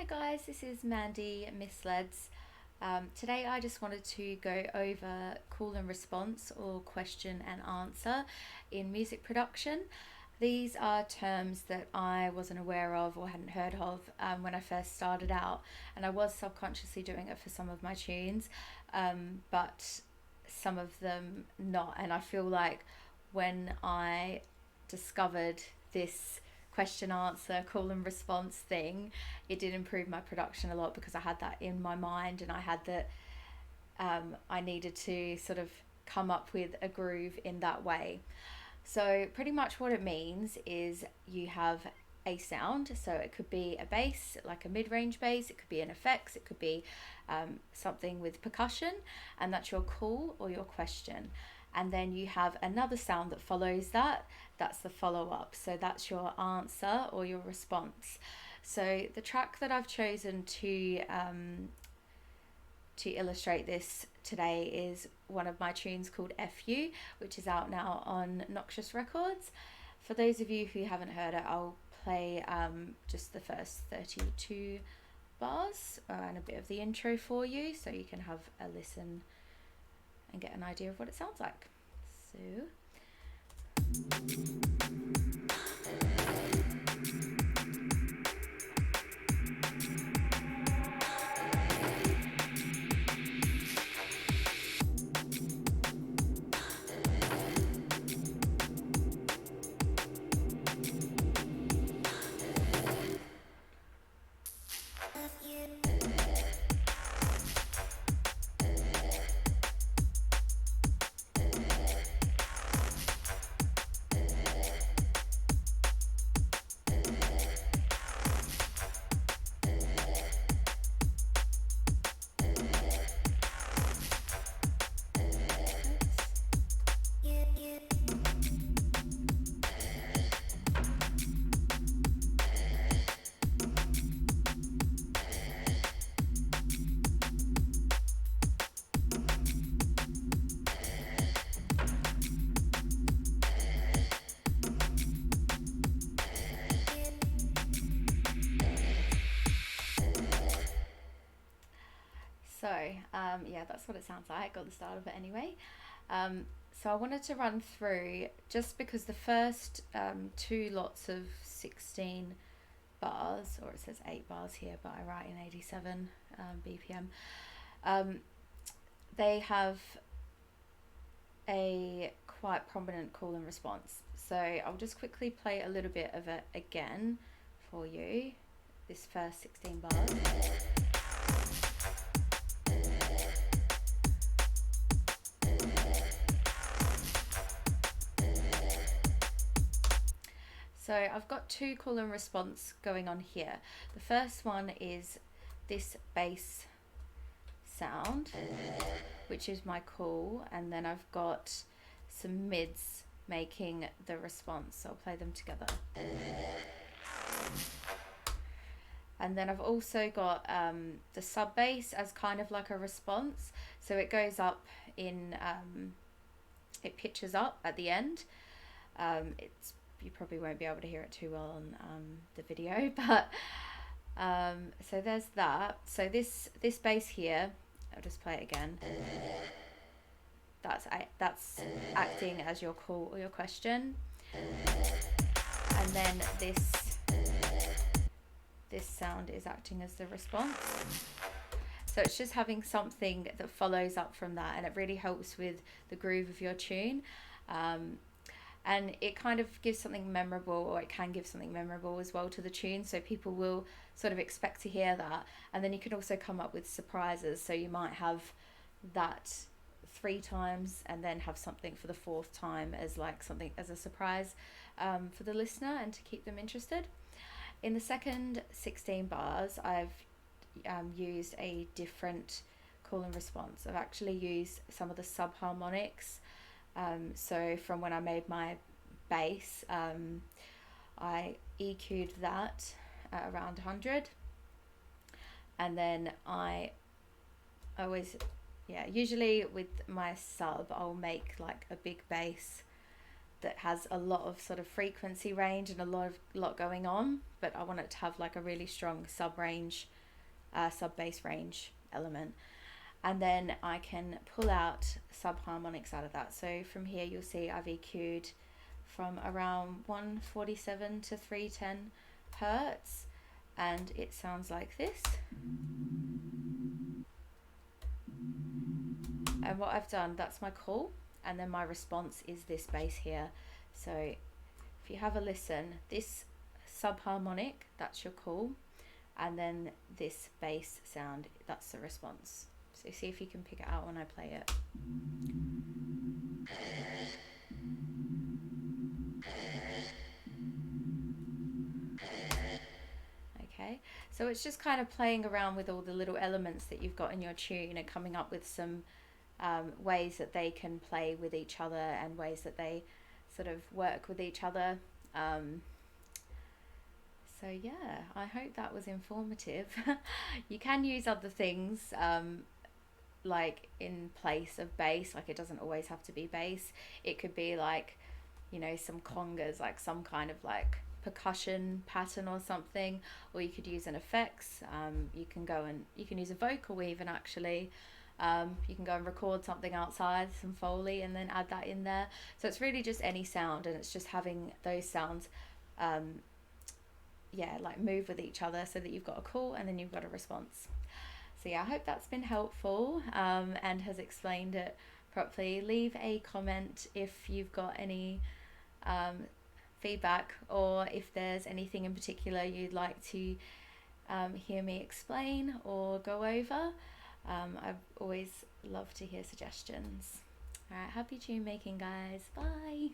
guys, this is Mandy Misleds. Today I just wanted to go over call and response or question and answer in music production. These are terms that I wasn't aware of or hadn't heard of when I first started out, and I was subconsciously doing it for some of my tunes, but some of them not. And I feel like when I discovered this question answer call and response thing, it did improve my production a lot because I had that in my mind, and I had that I needed to sort of come up with a groove in that way. So pretty much what it means is you have a sound, so it could be a bass, like a mid-range bass, it could be an effects, it could be something with percussion, and that's your call or your question. And then you have another sound that follows that, that's the follow-up, so that's your answer or your response. So the track that I've chosen to illustrate this today is one of my tunes called Eff You, which is out now on Noxious Records. For those of you who haven't heard it, I'll play just the first 32 bars and a bit of the intro for you so you can have a listen and get an idea of what it sounds like. So yeah, that's what it sounds like. Got the start of it anyway. So I wanted to run through, just because the first two lots of 16 bars, or it says 8 bars here, but I write in 87 BPM, they have a quite prominent call and response. So I'll just quickly play a little bit of it again for you, this first 16 bars. So I've got two call and response going on here. The first one is this bass sound, which is my call, and then I've got some mids making the response. So I'll play them together. And then I've also got the sub bass as kind of like a response. So it goes up in, it pitches up at the end. You probably won't be able to hear it too well on the video, but so there's that. So this bass here, I'll just play it again. That's acting as your call or your question, and then this sound is acting as the response. So it's just having something that follows up from that, and it really helps with the groove of your tune. And it kind of gives something memorable, or it can give something memorable as well to the tune, so people will sort of expect to hear that. And then you can also come up with surprises, so you might have that 3 times and then have something for the 4th time as like something as a surprise for the listener and to keep them interested. In the second 16 bars, I've used a different call and response. I've actually used some of the subharmonics. So from when I made my bass, I EQ'd that at around 100, and then I usually with my sub I'll make like a big bass that has a lot of sort of frequency range and a lot going on, but I want it to have like a really strong sub bass range element. And then I can pull out subharmonics out of that. So from here you'll see I've EQ'd from around 147 to 310 hertz, and it sounds like this. And what I've done, that's my call, and then my response is this bass here. So if you have a listen, this subharmonic, that's your call, and then this bass sound, that's the response. So see if you can pick it out when I play it. Okay, so it's just kind of playing around with all the little elements that you've got in your tune and coming up with some ways that they can play with each other and ways that they sort of work with each other. So yeah, I hope that was informative. You can use other things like in place of bass, like it doesn't always have to be bass. It could be like, you know, some congas, like some kind of like percussion pattern or something, or you could use an effects. You can use a vocal even actually. You can go and record something outside, some Foley, and then add that in there. So it's really just any sound, and it's just having those sounds like move with each other so that you've got a call and then you've got a response. So yeah, I hope that's been helpful and has explained it properly. Leave a comment if you've got any feedback, or if there's anything in particular you'd like to hear me explain or go over. I always love to hear suggestions. Alright, happy tune making, guys. Bye.